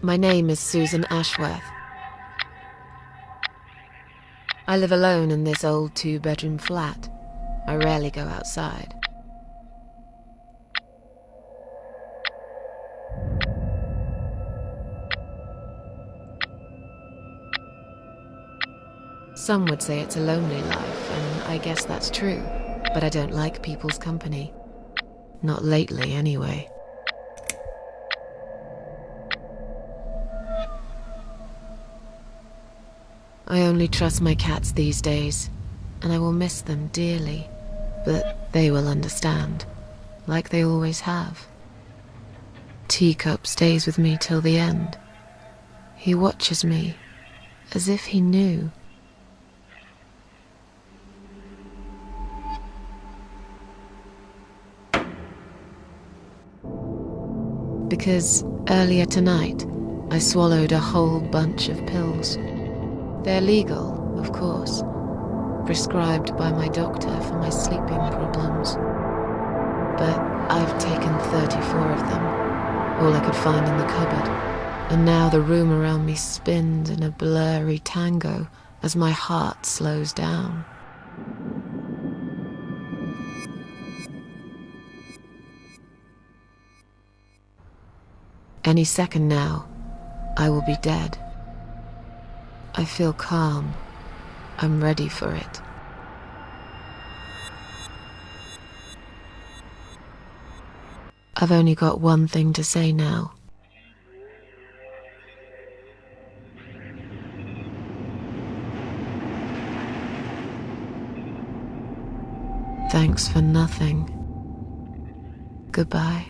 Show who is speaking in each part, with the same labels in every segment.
Speaker 1: My name is Susan Ashworth. I live alone in this old 2-bedroom flat. I rarely go outside. Some would say it's a lonely life, and I guess that's true. But I don't like people's company. Not lately, anyway. I only trust my cats these days, and I will miss them dearly. But they will understand, like they always have. Teacup stays with me till the end. He watches me, as if he knew. Because earlier tonight, I swallowed a whole bunch of pills. They're legal, of course, prescribed by my doctor for my sleeping problems. But I've taken 34 of them, all I could find in the cupboard. And now the room around me spins in a blurry tango as my heart slows down. Any second now, I will be dead. I feel calm. I'm ready for it. I've only got one thing to say now. Thanks for nothing. Goodbye.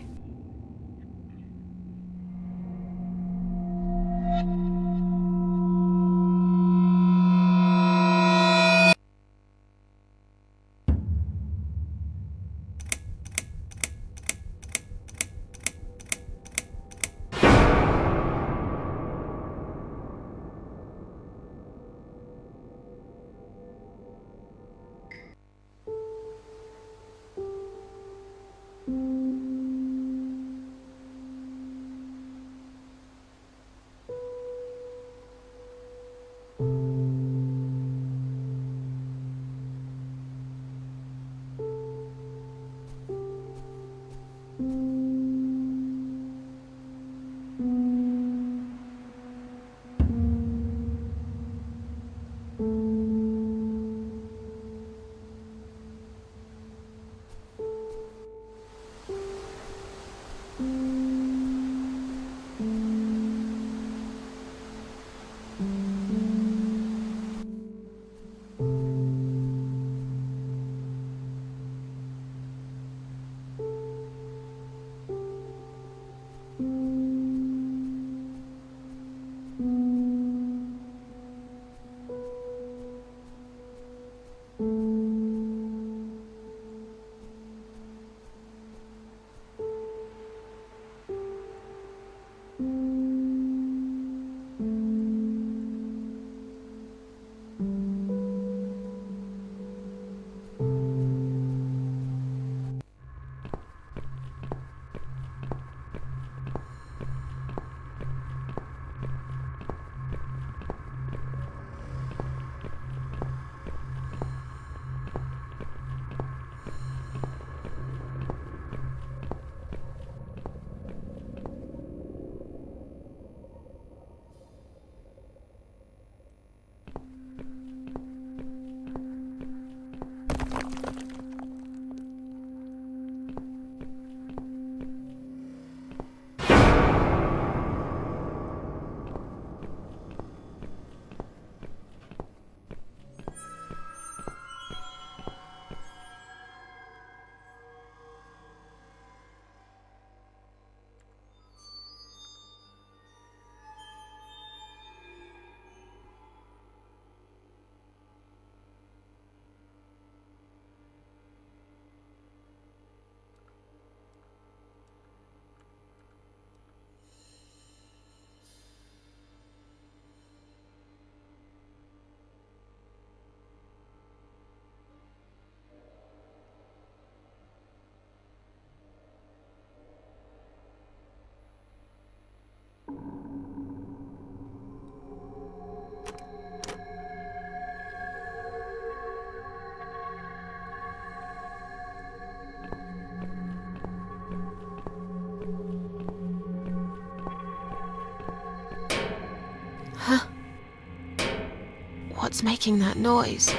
Speaker 1: What's making that noise?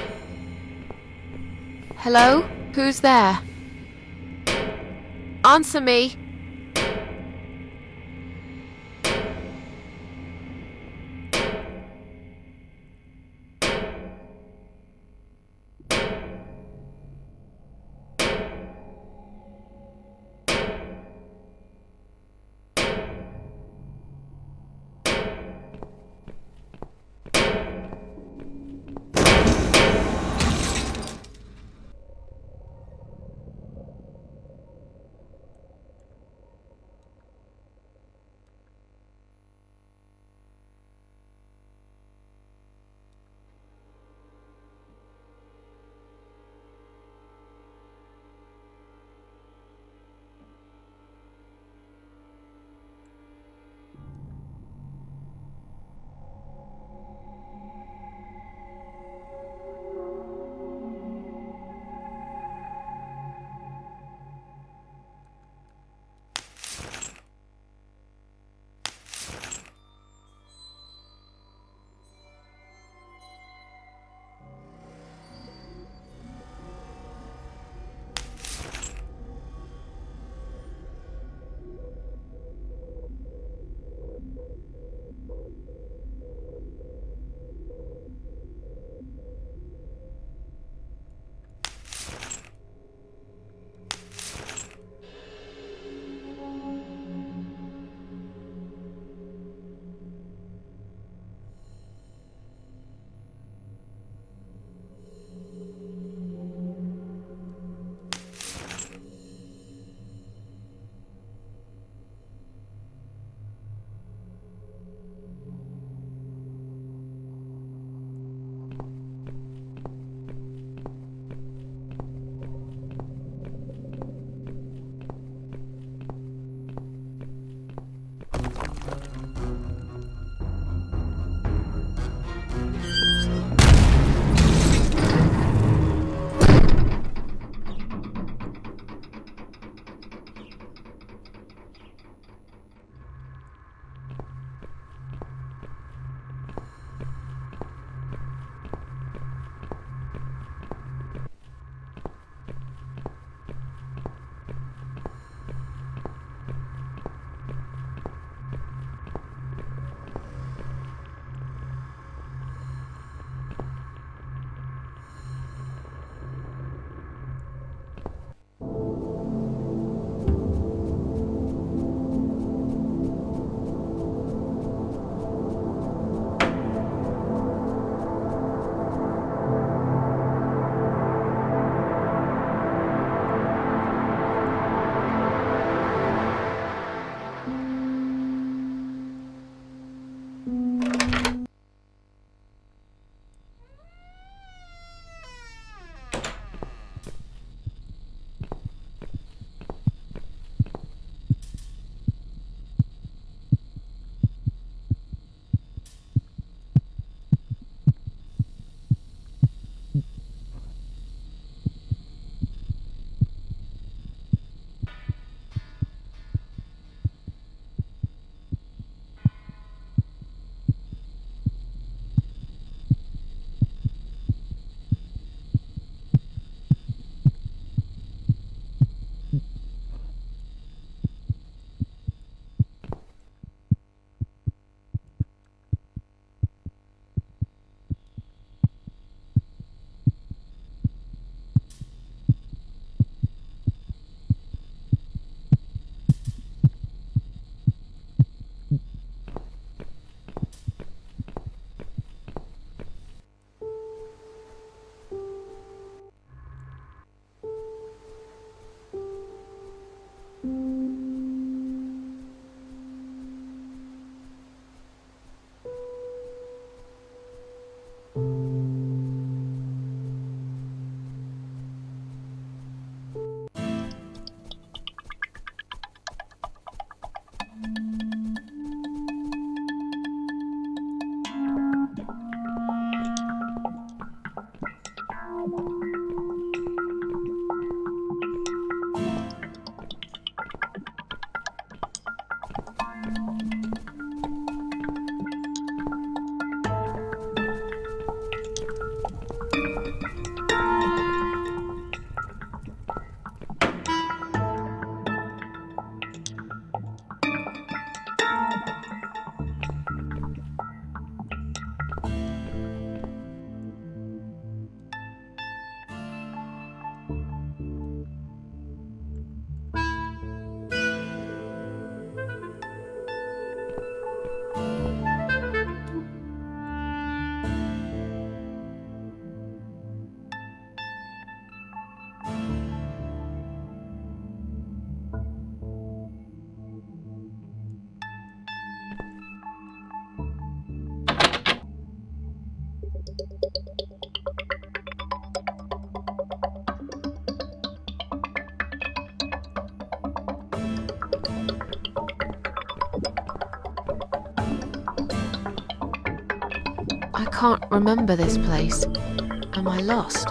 Speaker 1: Hello? Who's there? Answer me! can't remember this place. Am I lost?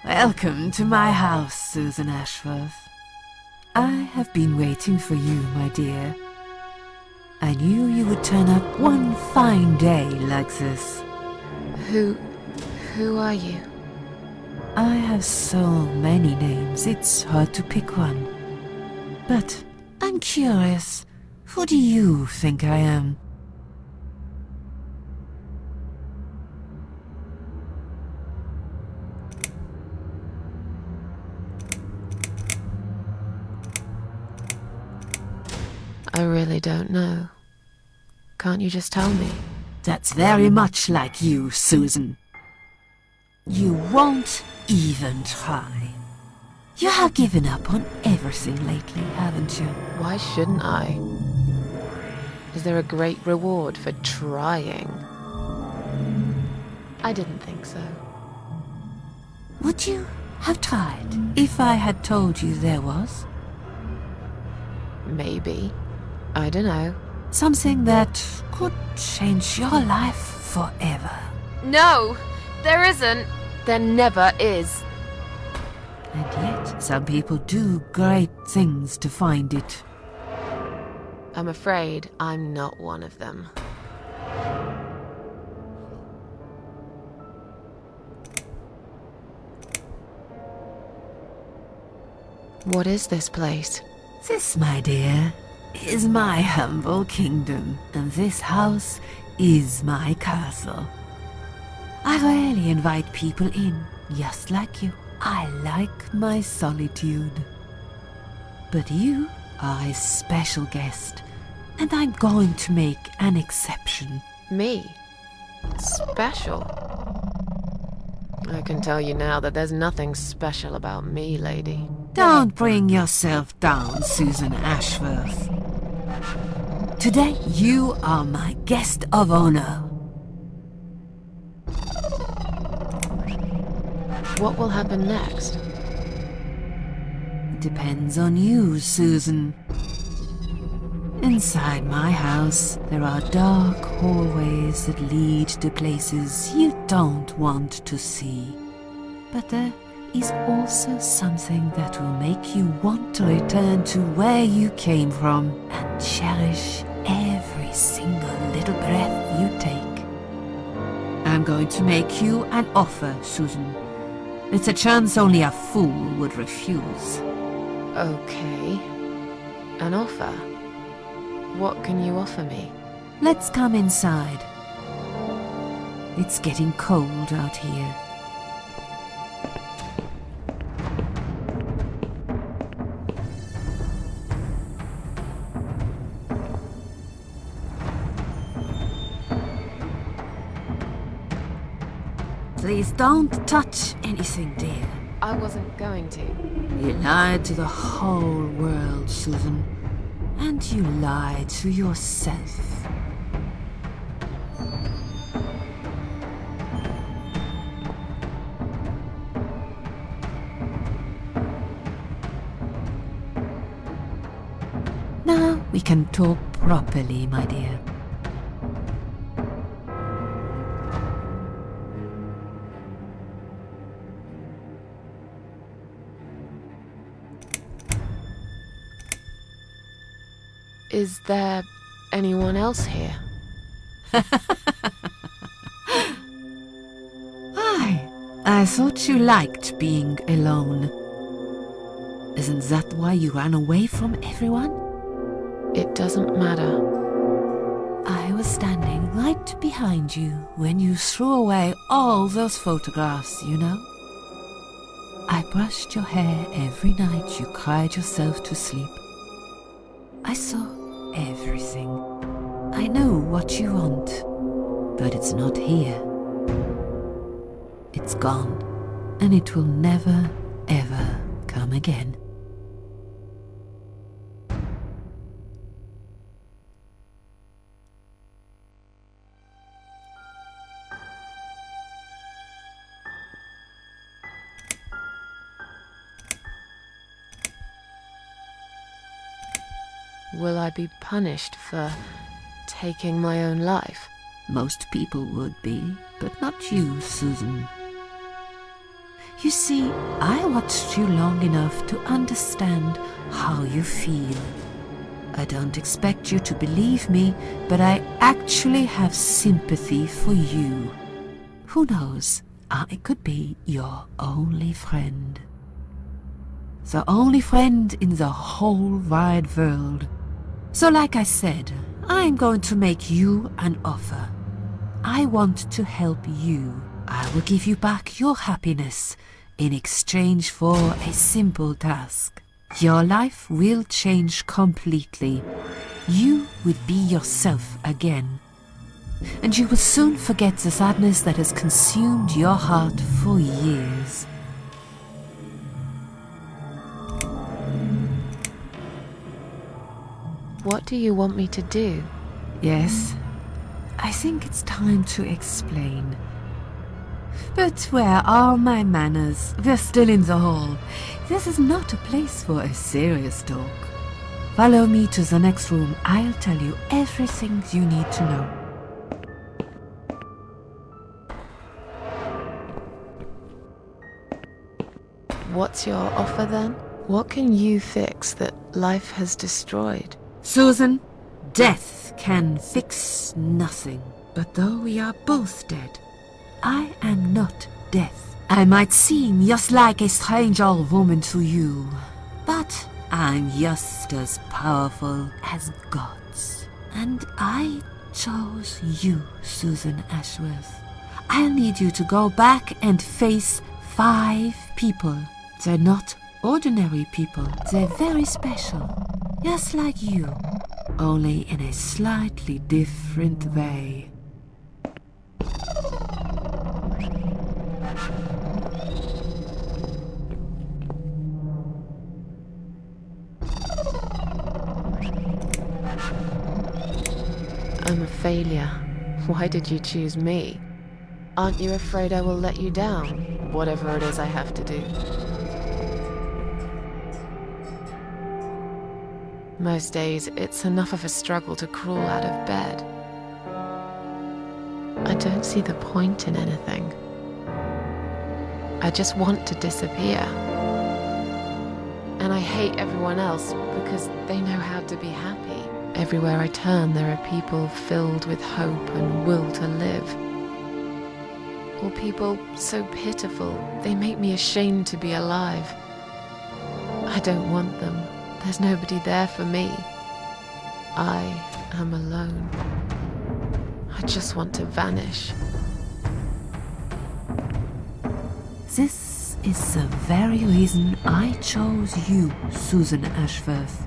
Speaker 2: Welcome to my house, Susan Ashworth. I have been waiting for you, my dear. I knew you would turn up one fine day like this.
Speaker 1: Who are you?
Speaker 2: I have so many names, it's hard to pick one. But I'm curious, who do you think I am?
Speaker 1: I really don't know. Can't you just tell me?
Speaker 2: That's very much like you, Susan. You won't even try. You have given up on everything lately, haven't you?
Speaker 1: Why shouldn't I? Is there a great reward for trying? I didn't think so.
Speaker 2: Would you have tried if I had told you there was?
Speaker 1: Maybe. I don't know.
Speaker 2: Something that could change your life forever.
Speaker 1: No! There isn't! There never is.
Speaker 2: And yet, some people do great things to find it.
Speaker 1: I'm afraid I'm not one of them. What is this place?
Speaker 2: This, my dear, is my humble kingdom, and this house is my castle. I rarely invite people in, just like you. I like my solitude. But you are a special guest, and I'm going to make an exception.
Speaker 1: Me? Special? I can tell you now that there's nothing special about me, lady.
Speaker 2: Don't bring yourself down, Susan Ashworth. Today you are my guest of honor.
Speaker 1: What will happen next?
Speaker 2: Depends on you, Susan. Inside my house, there are dark hallways that lead to places you don't want to see. But there is also something that will make you want to return to where you came from and cherish every single little breath you take. I'm going to make you an offer, Susan. It's a chance only a fool would refuse.
Speaker 1: Okay. An offer? What can you offer me?
Speaker 2: Let's come inside. It's getting cold out here. Please don't touch anything, dear.
Speaker 1: I wasn't going to.
Speaker 2: You lied to the whole world, Susan. And you lied to yourself. Now we can talk properly, my dear.
Speaker 1: Is there anyone else here?
Speaker 2: I thought you liked being alone. Isn't that why you ran away from everyone?
Speaker 1: It doesn't matter.
Speaker 2: I was standing right behind you when you threw away all those photographs, you know? I brushed your hair every night you cried yourself to sleep. I saw everything. I know what you want, but it's not here. It's gone, and it will never, ever come again.
Speaker 1: Will I be punished for taking my own life?
Speaker 2: Most people would be, but not you, Susan. You see, I watched you long enough to understand how you feel. I don't expect you to believe me, but I actually have sympathy for you. Who knows, I could be your only friend. The only friend in the whole wide world. So like I said, I'm going to make you an offer. I want to help you. I will give you back your happiness in exchange for a simple task. Your life will change completely. You will be yourself again. And you will soon forget the sadness that has consumed your heart for years.
Speaker 1: What do you want me to do?
Speaker 2: Yes, I think it's time to explain. But where are my manners? We're still in the hall. This is not a place for a serious talk. Follow me to the next room. I'll tell you everything you need to know.
Speaker 1: What's your offer then? What can you fix that life has destroyed?
Speaker 2: Susan, death can fix nothing. But though we are both dead, I am not death. I might seem just like a strange old woman to you, but I'm just as powerful as gods. And I chose you, Susan Ashworth. I'll need you to go back and face 5 people. They're not ordinary people. They're very special. Just like you, only in a slightly different way.
Speaker 1: I'm a failure. Why did you choose me? Aren't you afraid I will let you down, whatever it is I have to do? Most days, it's enough of a struggle to crawl out of bed. I don't see the point in anything. I just want to disappear. And I hate everyone else because they know how to be happy. Everywhere I turn, there are people filled with hope and will to live. Or people so pitiful, they make me ashamed to be alive. I don't want them. There's nobody there for me. I am alone. I just want to vanish.
Speaker 2: This is the very reason I chose you, Susan Ashworth.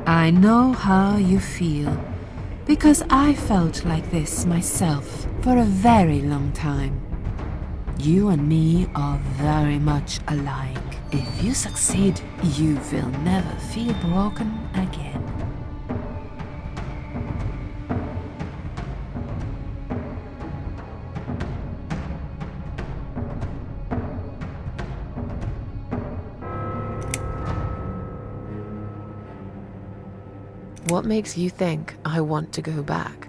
Speaker 2: I know how you feel, because I felt like this myself for a very long time. You and me are very much alike. If you succeed, you will never feel broken again.
Speaker 1: What makes you think I want to go back?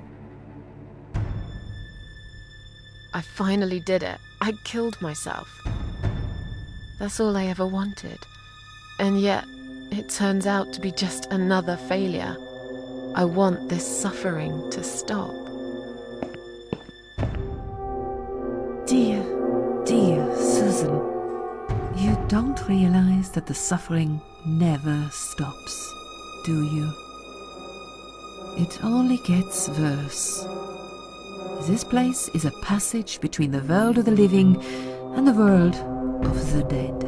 Speaker 1: I finally did it. I killed myself. That's all I ever wanted. And yet, it turns out to be just another failure. I want this suffering to stop.
Speaker 2: Dear, dear Susan, you don't realize that the suffering never stops, do you? It only gets worse. This place is a passage between the world of the living and the world of the dead.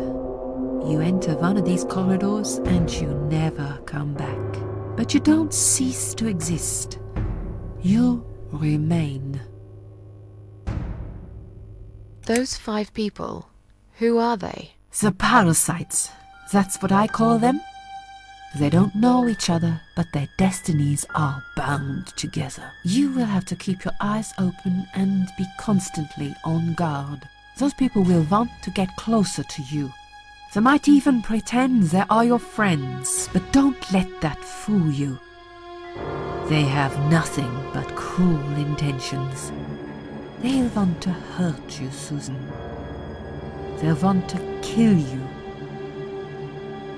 Speaker 2: You enter one of these corridors and you never come back. But you don't cease to exist. You remain.
Speaker 1: Those 5 people, who are they?
Speaker 2: The parasites, that's what I call them. They don't know each other, but their destinies are bound together. You will have to keep your eyes open and be constantly on guard. Those people will want to get closer to you. They might even pretend they are your friends, but don't let that fool you. They have nothing but cruel intentions. They'll want to hurt you, Susan. They'll want to kill you.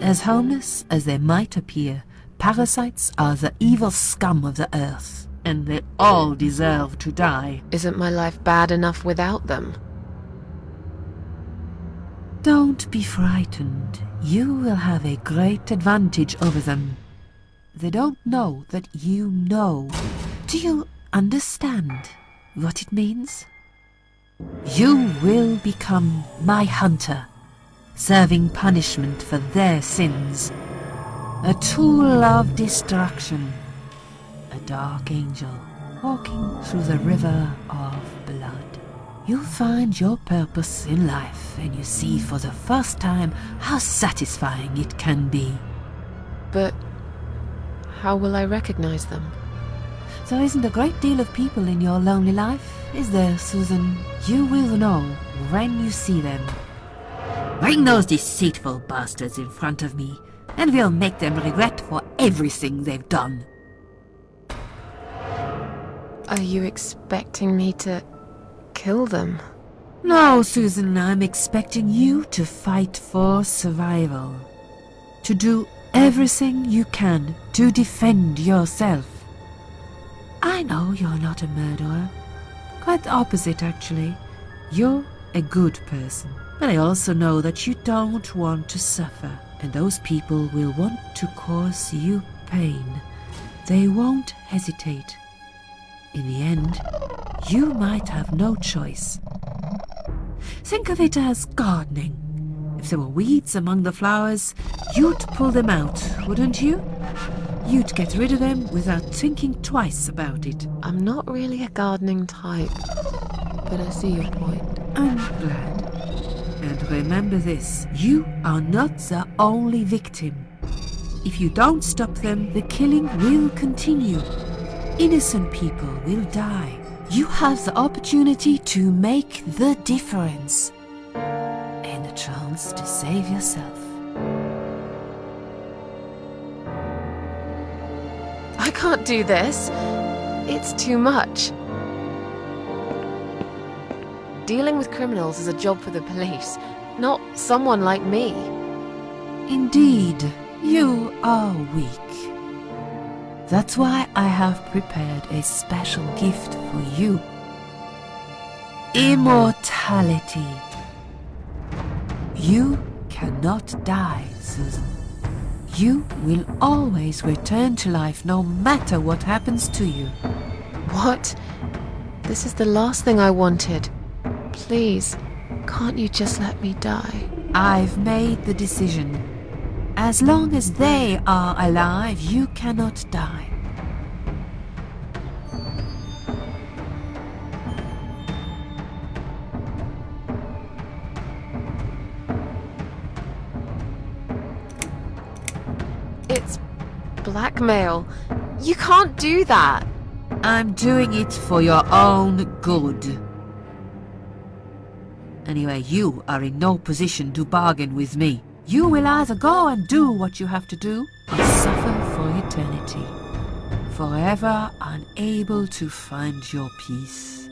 Speaker 2: As harmless as they might appear, parasites are the evil scum of the earth, and they all deserve to die.
Speaker 1: Isn't my life bad enough without them?
Speaker 2: Don't be frightened. You will have a great advantage over them. They don't know that you know. Do you understand what it means? You will become my hunter, serving punishment for their sins. A tool of destruction. A dark angel walking through the river of blood. You'll find your purpose in life, and you see for the first time how satisfying it can be.
Speaker 1: But how will I recognize them?
Speaker 2: There isn't a great deal of people in your lonely life, is there, Susan? You will know when you see them. Bring those deceitful bastards in front of me, and we'll make them regret for everything they've done.
Speaker 1: Are you expecting me to kill them?
Speaker 2: No, Susan, I'm expecting you to fight for survival. To do everything you can to defend yourself. I know you're not a murderer. Quite the opposite, actually. You're a good person. But I also know that you don't want to suffer, and those people will want to cause you pain. They won't hesitate. In the end, you might have no choice. Think of it as gardening. If there were weeds among the flowers, you'd pull them out, wouldn't you? You'd get rid of them without thinking twice about it.
Speaker 1: I'm not really a gardening type, but I see your point.
Speaker 2: I'm glad. And remember this, you are not the only victim. If you don't stop them, the killing will continue. Innocent people will die. You have the opportunity to make the difference. And a chance to save yourself.
Speaker 1: I can't do this. It's too much. Dealing with criminals is a job for the police, not someone like me.
Speaker 2: Indeed, you are weak. That's why I have prepared a special gift for you. Immortality. You cannot die, Susan. You will always return to life no matter what happens to you.
Speaker 1: What? This is the last thing I wanted. Please, can't you just let me die?
Speaker 2: I've made the decision. As long as they are alive, you cannot die.
Speaker 1: It's blackmail. You can't do that.
Speaker 2: I'm doing it for your own good. Anyway, you are in no position to bargain with me. You will either go and do what you have to do, or suffer for eternity, forever unable to find your peace.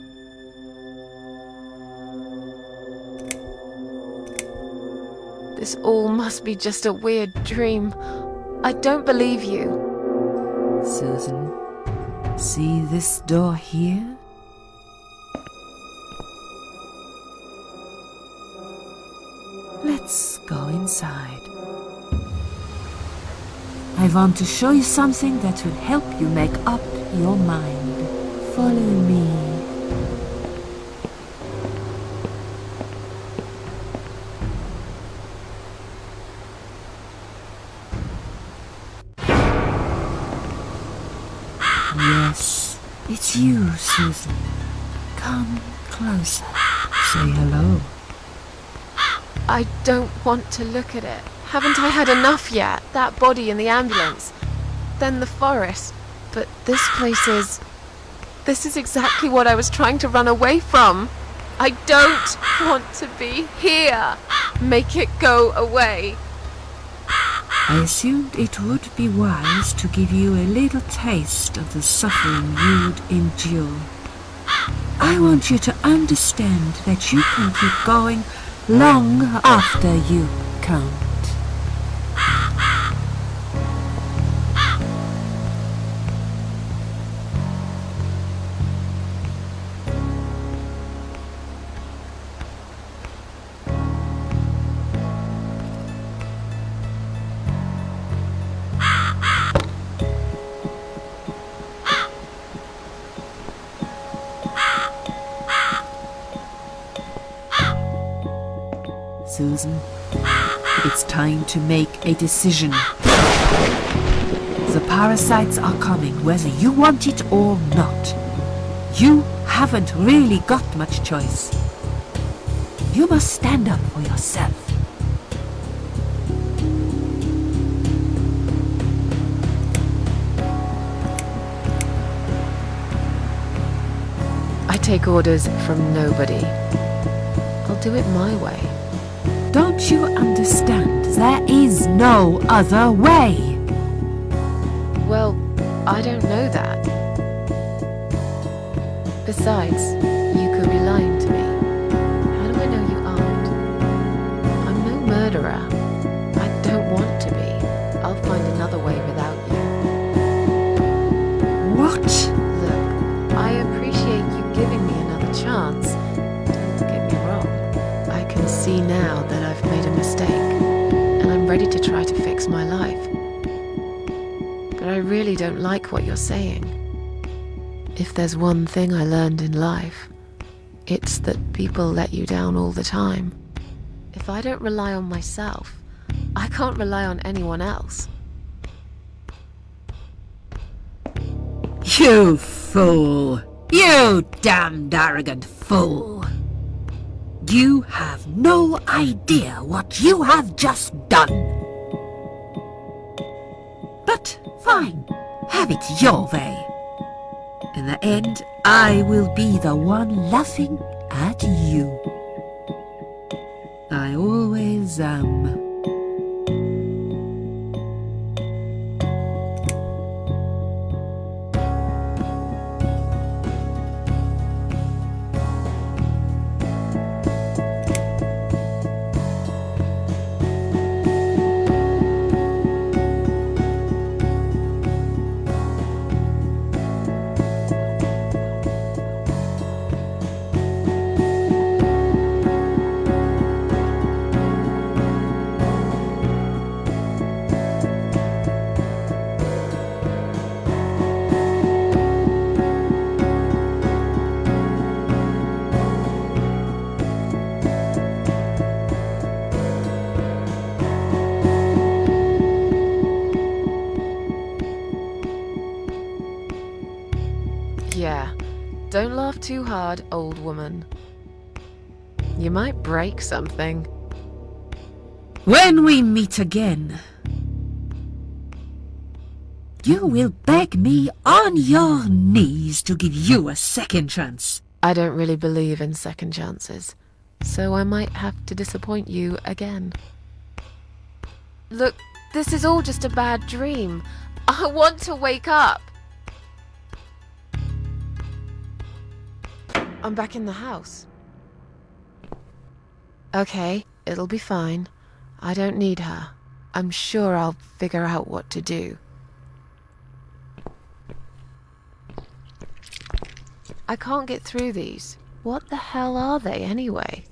Speaker 1: This all must be just a weird dream. I don't believe you.
Speaker 2: Susan, see this door here? Let's go inside. I want to show you something that will help you make up your mind. Follow me. Yes, it's you, Susan. Come closer. Say hello.
Speaker 1: I don't want to look at it. Haven't I had enough yet? That body in the ambulance. Then the forest. But this place is... This is exactly what I was trying to run away from. I don't want to be here. Make it go away.
Speaker 2: I assumed it would be wise to give you a little taste of the suffering you'd endure. I want you to understand that you can keep going long after you can't. Susan, it's time to make a decision. The parasites are coming, whether you want it or not. You haven't really got much choice. You must stand up for yourself.
Speaker 1: I take orders from nobody. I'll do it my way.
Speaker 2: Don't you understand? There is no other way.
Speaker 1: Well, I don't know that. Besides, you could be lying to me. How do I know you aren't? I'm no murderer. I don't want to be. I'll find another way without you.
Speaker 2: What?
Speaker 1: Look, I appreciate you giving me another chance. Don't get me wrong. I can see now that I've made a mistake, and I'm ready to try to fix my life. But I really don't like what you're saying. If there's one thing I learned in life, it's that people let you down all the time. If I don't rely on myself, I can't rely on anyone else.
Speaker 2: You fool! You damned arrogant fool! You have no idea what you have just done. But fine, have it your way. In the end, I will be the one laughing at you. I always am.
Speaker 1: Yeah, don't laugh too hard, old woman. You might break something.
Speaker 2: When we meet again, you will beg me on your knees to give you a second chance.
Speaker 1: I don't really believe in second chances, so I might have to disappoint you again. Look, this is all just a bad dream. I want to wake up. I'm back in the house. Okay, it'll be fine. I don't need her. I'm sure I'll figure out what to do. I can't get through these. What the hell are they anyway?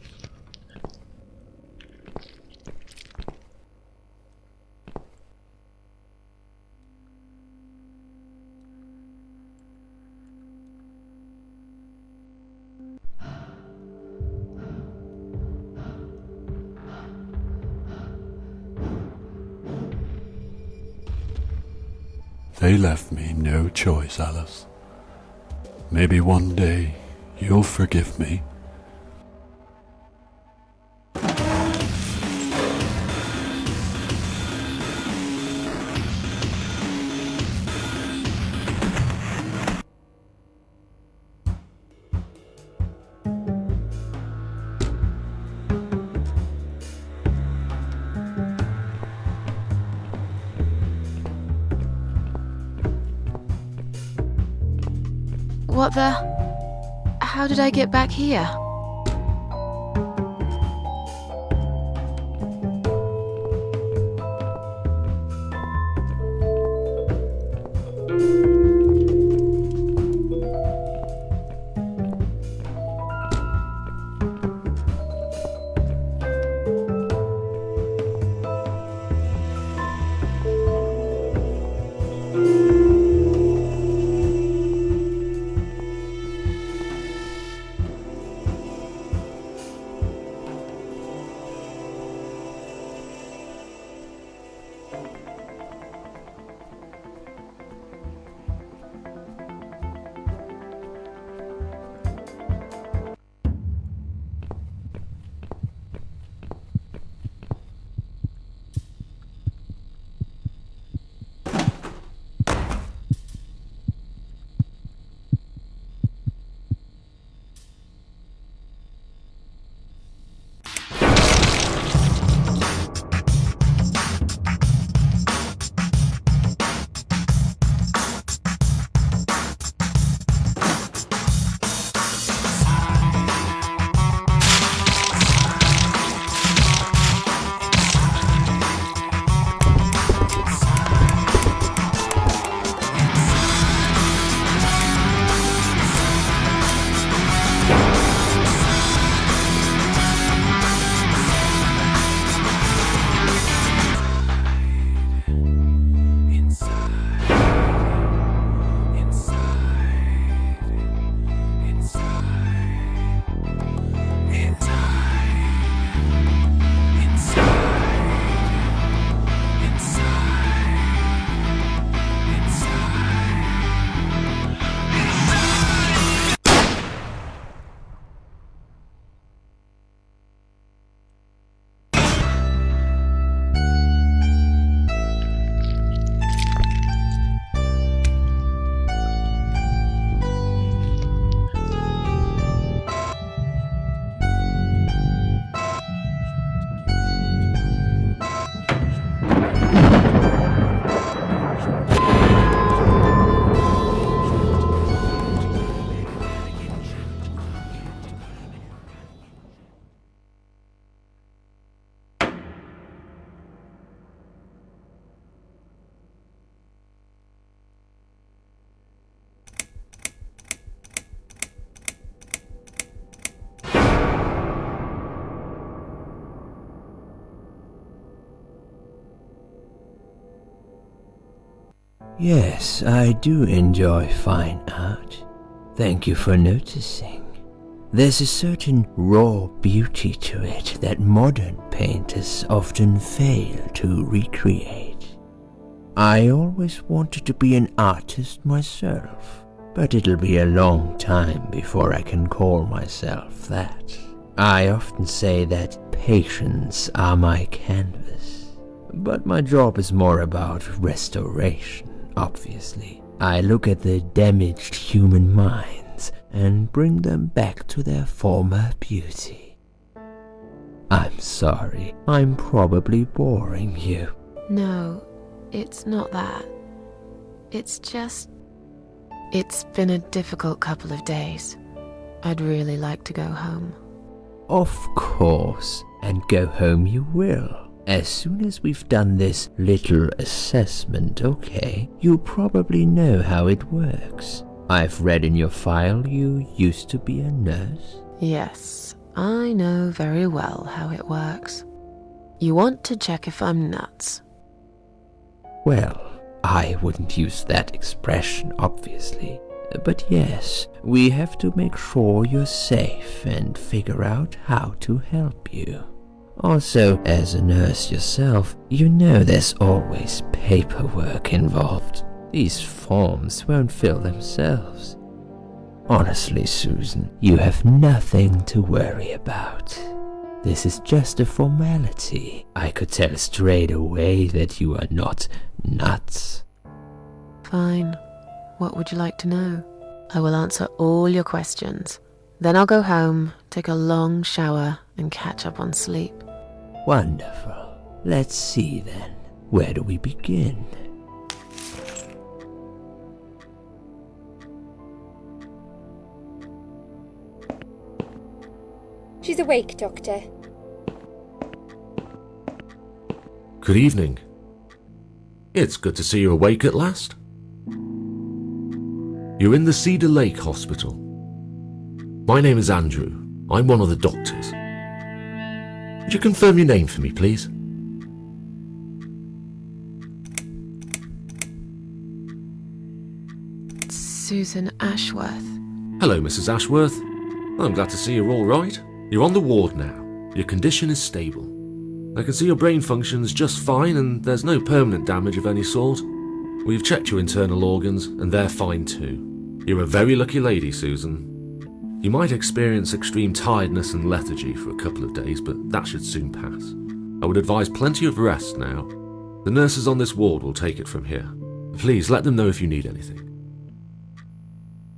Speaker 3: They left me no choice, Alice. Maybe one day you'll forgive me.
Speaker 1: What the? How did I get back here?
Speaker 4: Yes, I do enjoy fine art. Thank you for noticing. There's a certain raw beauty to it that modern painters often fail to recreate. I always wanted to be an artist myself, but it'll be a long time before I can call myself that. I often say that patients are my canvas, but my job is more about restoration. Obviously, I look at the damaged human minds and bring them back to their former beauty. I'm sorry, I'm probably boring you.
Speaker 1: No, it's not that. It's just... It's been a difficult couple of days. I'd really like to go home.
Speaker 4: Of course, and go home you will. As soon as we've done this little assessment, okay, you probably know how it works. I've read in your file you used to be a nurse.
Speaker 1: Yes, I know very well how it works. You want to check if I'm nuts.
Speaker 4: Well, I wouldn't use that expression, obviously. But yes, we have to make sure you're safe and figure out how to help you. Also, as a nurse yourself, you know there's always paperwork involved. These forms won't fill themselves. Honestly, Susan, you have nothing to worry about. This is just a formality. I could tell straight away that you are not nuts.
Speaker 1: Fine. What would you like to know? I will answer all your questions. Then I'll go home, take a long shower, and catch up on sleep.
Speaker 4: Wonderful. Let's see then. Where do we begin?
Speaker 5: She's awake, Doctor.
Speaker 6: Good evening. It's good to see you awake at last. You're in the Cedar Lake Hospital. My name is Andrew. I'm one of the doctors. Would you confirm your name for me, please?
Speaker 1: Susan Ashworth.
Speaker 6: Hello, Mrs. Ashworth. I'm glad to see you're all right. You're on the ward now. Your condition is stable. I can see your brain functions just fine and there's no permanent damage of any sort. We've checked your internal organs and they're fine too. You're a very lucky lady, Susan. You might experience extreme tiredness and lethargy for a couple of days, but that should soon pass. I would advise plenty of rest now. The nurses on this ward will take it from here. Please let them know if you need anything.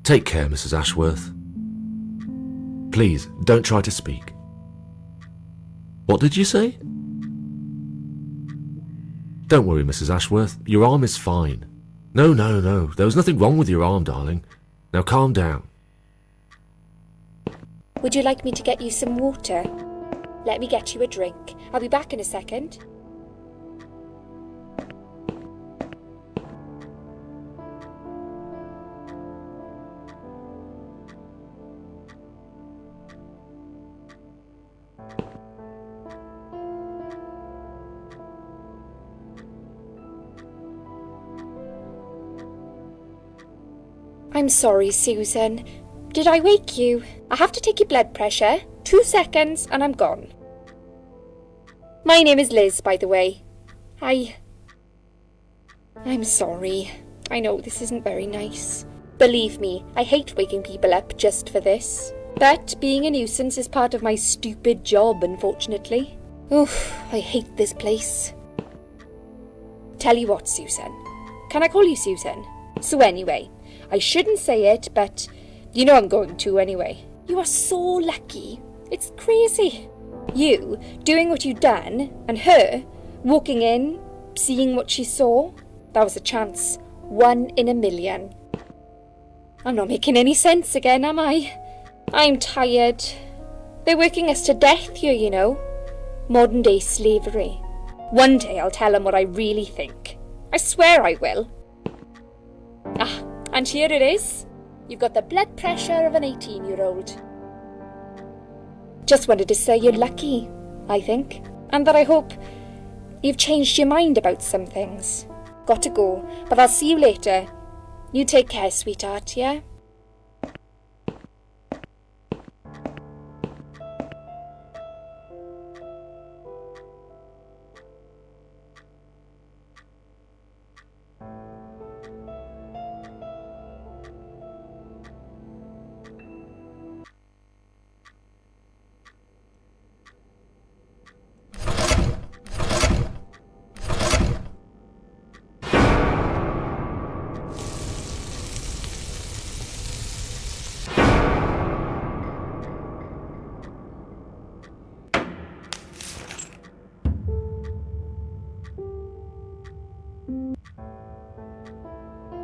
Speaker 6: Take care, Mrs. Ashworth. Please, don't try to speak. What did you say? Don't worry, Mrs. Ashworth. Your arm is fine. No. There was nothing wrong with your arm, darling. Now calm down.
Speaker 5: Would you like me to get you some water? Let me get you a drink. I'll be back in a second. I'm sorry, Susan. Did I wake you? I have to take your blood pressure. 2 seconds and I'm gone. My name is Liz, by the way. I'm sorry. I know this isn't very nice. Believe me, I hate waking people up just for this. But being a nuisance is part of my stupid job, unfortunately. Oof, I hate this place. Tell you what, Susan. Can I call you Susan? So anyway, I shouldn't say it, but you know I'm going to anyway. You are so lucky. It's crazy. You doing what you've done, and her walking in, seeing what she saw. That was a chance. 1 in a million. I'm not making any sense again, am I? I'm tired. They're working us to death here, you know. Modern day slavery. One day I'll tell them what I really think. I swear I will. Ah, and here it is. You've got the blood pressure of an 18-year-old. Just wanted to say you're lucky, I think. And that I hope you've changed your mind about some things. Got to go, but I'll see you later. You take care, sweetheart, yeah?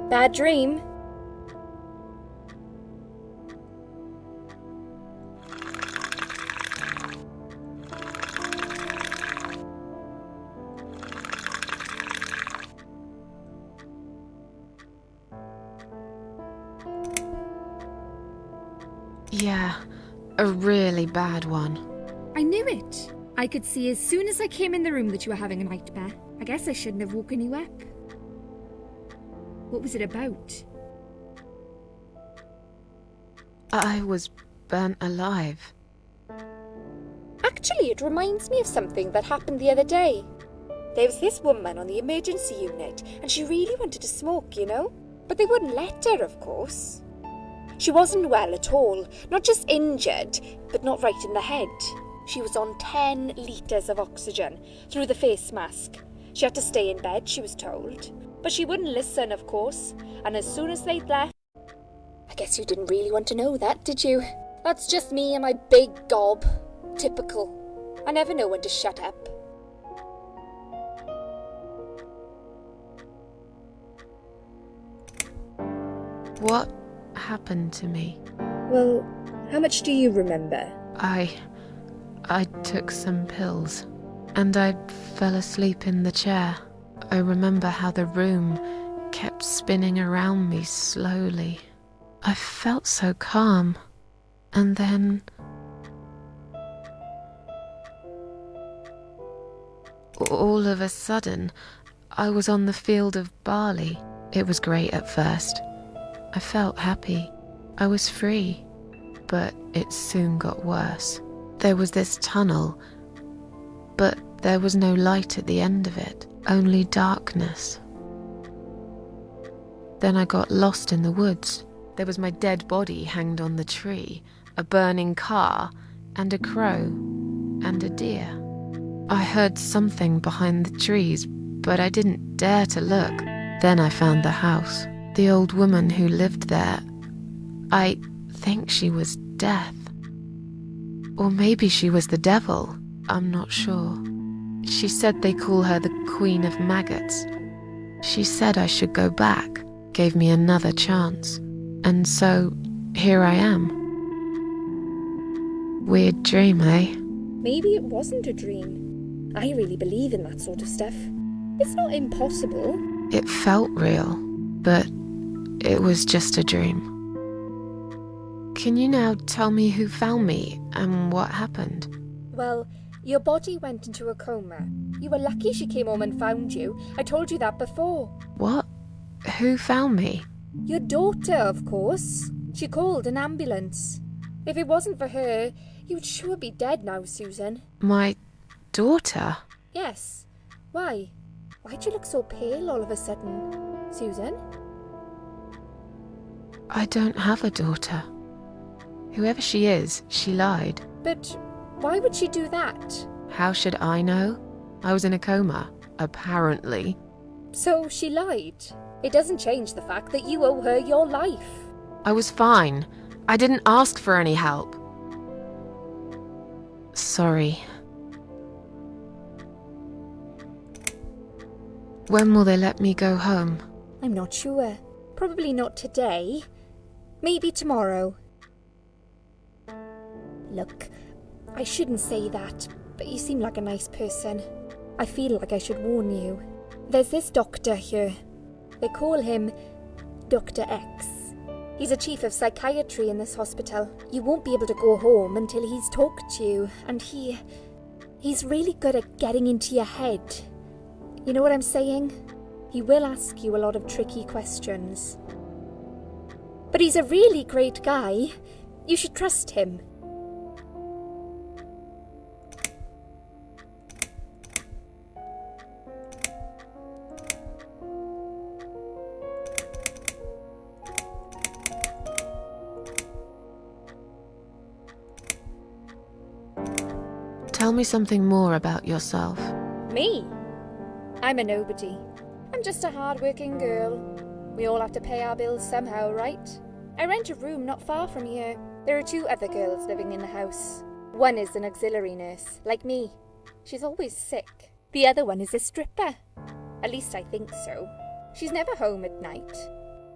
Speaker 5: Bad dream?
Speaker 1: Yeah, a really bad one.
Speaker 5: I knew it. I could see as soon as I came in the room that you were having a nightmare. I guess I shouldn't have woken you up. What was it about?
Speaker 1: I was burnt alive.
Speaker 5: Actually, it reminds me of something that happened the other day. There was this woman on the emergency unit, and she really wanted to smoke, you know? But they wouldn't let her, of course. She wasn't well at all, not just injured, but not right in the head. She was on 10 litres of oxygen through the face mask. She had to stay in bed, she was told. But she wouldn't listen, of course, and as soon as they'd left... I guess you didn't really want to know that, did you? That's just me and my big gob. Typical. I never know when to shut up.
Speaker 1: What happened to me?
Speaker 5: Well, how much do you remember?
Speaker 1: I took some pills, and I fell asleep in the chair. I remember how the room kept spinning around me slowly. I felt so calm, and then... all of a sudden, I was on the field of barley. It was great at first. I felt happy. I was free. But it soon got worse. There was this tunnel, but there was no light at the end of it, only darkness. Then I got lost in the woods. There was my dead body hanged on the tree, a burning car, and a crow, and a deer. I heard something behind the trees, but I didn't dare to look. Then I found the house. The old woman who lived there, I think she was Death. Or maybe she was the devil, I'm not sure. She said they call her the Queen of Maggots. She said I should go back, gave me another chance. And so, here I am. Weird dream, eh?
Speaker 5: Maybe it wasn't a dream. I really believe in that sort of stuff. It's not impossible.
Speaker 1: It felt real, but it was just a dream. Can you now tell me who found me and what happened?
Speaker 5: Well, your body went into a coma. You were lucky she came home and found you. I told you that before.
Speaker 1: What? Who found me?
Speaker 5: Your daughter, of course. She called an ambulance. If it wasn't for her, you would sure be dead now, Susan.
Speaker 1: My daughter?
Speaker 5: Yes. Why? Why'd you look so pale all of a sudden, Susan?
Speaker 1: I don't have a daughter. Whoever she is, she lied.
Speaker 5: But why would she do that?
Speaker 1: How should I know? I was in a coma, apparently.
Speaker 5: So she lied. It doesn't change the fact that you owe her your life.
Speaker 1: I was fine. I didn't ask for any help. Sorry. When will they let me go home?
Speaker 5: I'm not sure. Probably not today. Maybe tomorrow. Look, I shouldn't say that, but you seem like a nice person. I feel like I should warn you. There's this doctor here. They call him Dr. X. He's a chief of psychiatry in this hospital. You won't be able to go home until he's talked to you, and he's really good at getting into your head. You know what I'm saying? He will ask you a lot of tricky questions. But he's a really great guy. You should trust him.
Speaker 1: Tell me something more about yourself.
Speaker 5: Me? I'm a nobody. I'm just a hard-working girl. We all have to pay our bills somehow, right? I rent a room not far from here. There are 2 other girls living in the house. One is an auxiliary nurse, like me. She's always sick. The other one is a stripper. At least I think so. She's never home at night.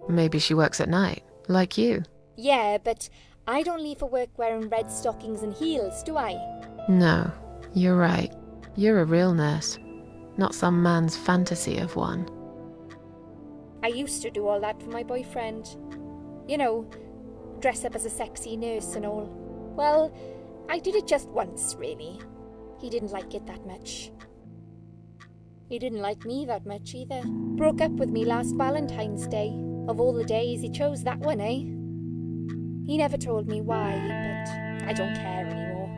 Speaker 1: Maybe she works at night, like you.
Speaker 5: Yeah, but I don't leave for work wearing red stockings and heels, do I?
Speaker 1: No, you're right. You're a real nurse, not some man's fantasy of one.
Speaker 5: I used to do all that for my boyfriend. You know, dress up as a sexy nurse and all. Well, I did it just once, really. He didn't like it that much. He didn't like me that much either. Broke up with me last Valentine's Day. Of all the days, he chose that one, eh? He never told me why, but I don't care anymore.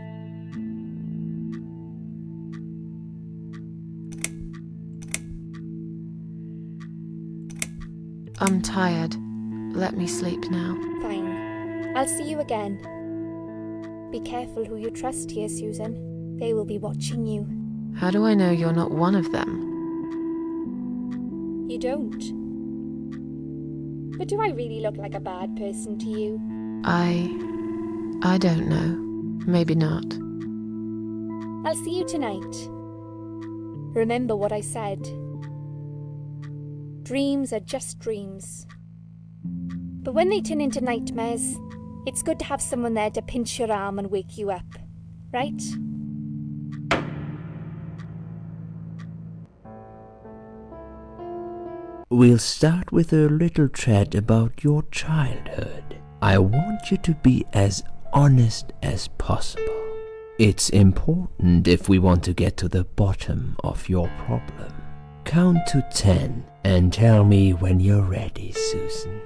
Speaker 1: I'm tired. Let me sleep now.
Speaker 5: Fine. I'll see you again. Be careful who you trust here, Susan. They will be watching you.
Speaker 1: How do I know you're not one of them?
Speaker 5: You don't. But do I really look like a bad person to you?
Speaker 1: I don't know. Maybe not.
Speaker 5: I'll see you tonight. Remember what I said. Dreams are just dreams. But when they turn into nightmares, it's good to have someone there to pinch your arm and wake you up, right?
Speaker 4: We'll start with a little chat about your childhood. I want you to be as honest as possible. It's important if we want to get to the bottom of your problem. Count to 10 and tell me when you're ready, Susan.